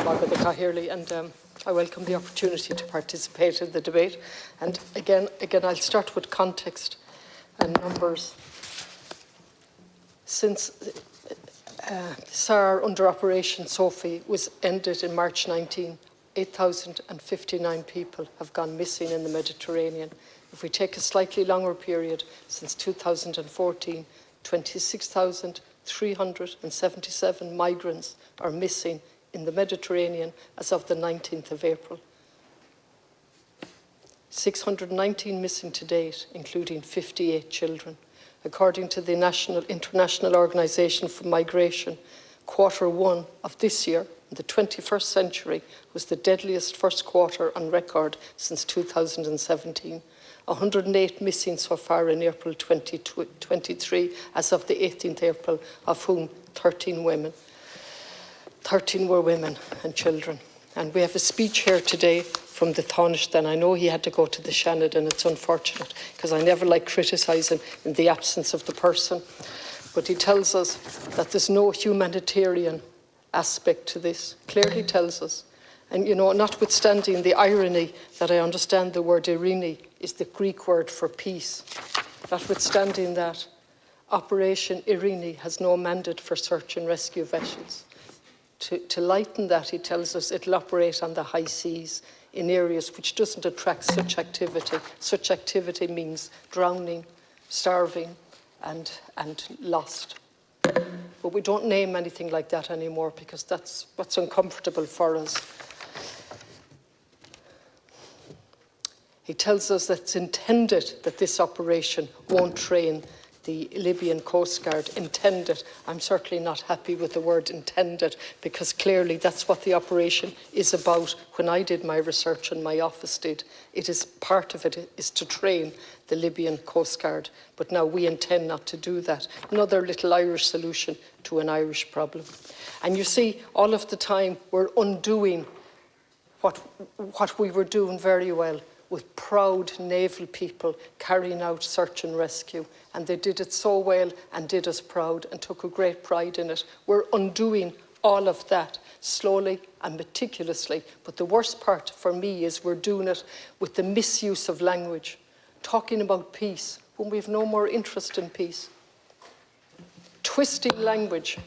and I welcome the opportunity to participate in the debate. And again, I'll start with context and numbers. Since SAR under Operation Sophie was ended in March 19, 8,059 people have gone missing in the Mediterranean. If we take a slightly longer period, since 2014, 26,377 migrants are missing in the Mediterranean as of the 19th of April. 619 missing to date, including 58 children. According to the International Organization for Migration, Q1 of this year, the 21st century, was the deadliest first quarter on record since 2017. 108 missing so far in April 2023, as of the 18th April, of whom 13 women. 13 were women and children. And we have a speech here today from the Taoiseach, and I know he had to go to the Seanad, and it's unfortunate, because I never like criticising in the absence of the person. But he tells us that there's no humanitarian aspect to this, clearly tells us. And, you know, notwithstanding the irony that I understand the word Irini is the Greek word for peace, notwithstanding that, Operation Irini has no mandate for search and rescue vessels. To lighten that, he tells us it'll operate on the high seas in areas which doesn't attract such activity. Such activity means drowning, starving, and lost. But we don't name anything like that anymore, because that's what's uncomfortable for us. He tells us that it's intended that this operation won't train the Libyan Coast Guard. Intended. I'm certainly not happy with the word intended, because clearly that's what the operation is about. When I did my research and my office did, it is part of it is to train the Libyan Coast Guard. But now we intend not to do that. Another little Irish solution to an Irish problem. And you see, all of the time we're undoing what we were doing very well, with proud naval people carrying out search and rescue. And they did it so well and did us proud and took a great pride in it. We're undoing all of that slowly and meticulously. But the worst part for me is we're doing it with the misuse of language, talking about peace when we have no more interest in peace. Twisting language.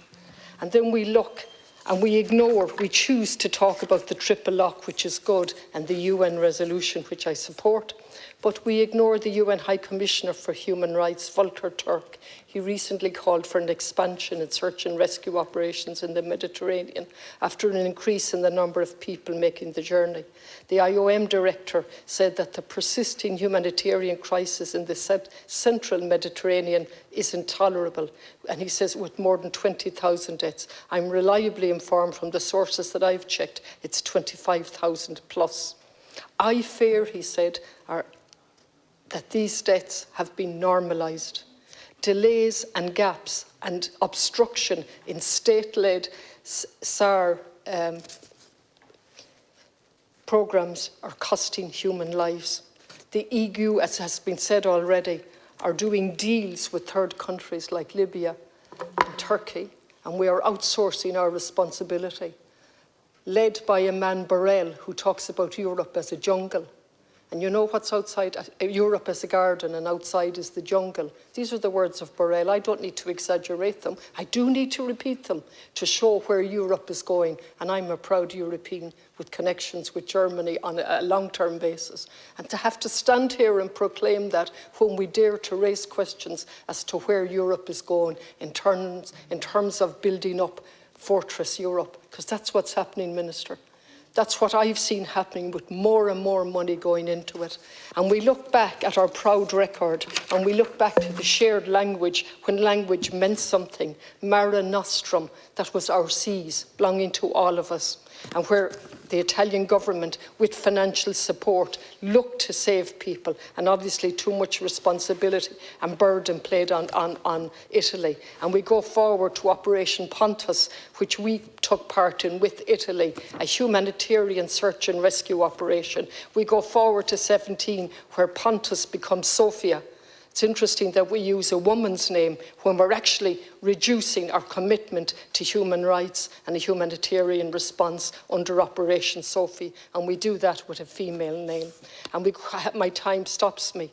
And then we look and we ignore, we choose to talk about the triple lock, which is good, and the UN resolution, which I support. But we ignore the UN High Commissioner for Human Rights, Volker Turk. He recently called for an expansion in search and rescue operations in the Mediterranean after an increase in the number of people making the journey. The IOM director said that the persisting humanitarian crisis in the central Mediterranean is intolerable. And he says with more than 20,000 deaths. I'm reliably informed from the sources that I've checked, it's 25,000 plus. I fear, he said, that these deaths have been normalised. Delays and gaps and obstruction in state-led SAR programmes are costing human lives. The EU, as has been said already, are doing deals with third countries like Libya and Turkey, and we are outsourcing our responsibility, led by a man, Borrell, who talks about Europe as a jungle. And you know what's outside? Europe as a garden, and outside is the jungle. These are the words of Borrell. I don't need to exaggerate them. I do need to repeat them to show where Europe is going. And I'm a proud European with connections with Germany on a long-term basis. And to have to stand here and proclaim that when we dare to raise questions as to where Europe is going in terms of building up Fortress Europe, because that's what's happening, Minister. That's what I've seen happening, with more and more money going into it. And we look back at our proud record, and we look back to the shared language, when language meant something. Mare Nostrum, that was our seas, belonging to all of us. And where the Italian government, with financial support, looked to save people, and obviously too much responsibility and burden played on Italy. And we go forward to Operation Pontus, which we took part in with Italy, a humanitarian search and rescue operation. We go forward to 17, where Pontus becomes Sofia. It's interesting that we use a woman's name when we're actually reducing our commitment to human rights and a humanitarian response under Operation Sophie, and we do that with a female name. And my time stops me.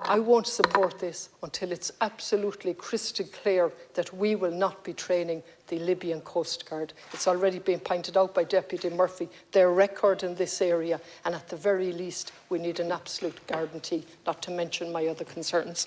I won't support this until it's absolutely crystal clear that we will not be training the Libyan Coast Guard. It's already been pointed out by Deputy Murphy, their record in this area, and at the very least, we need an absolute guarantee, not to mention my other concerns.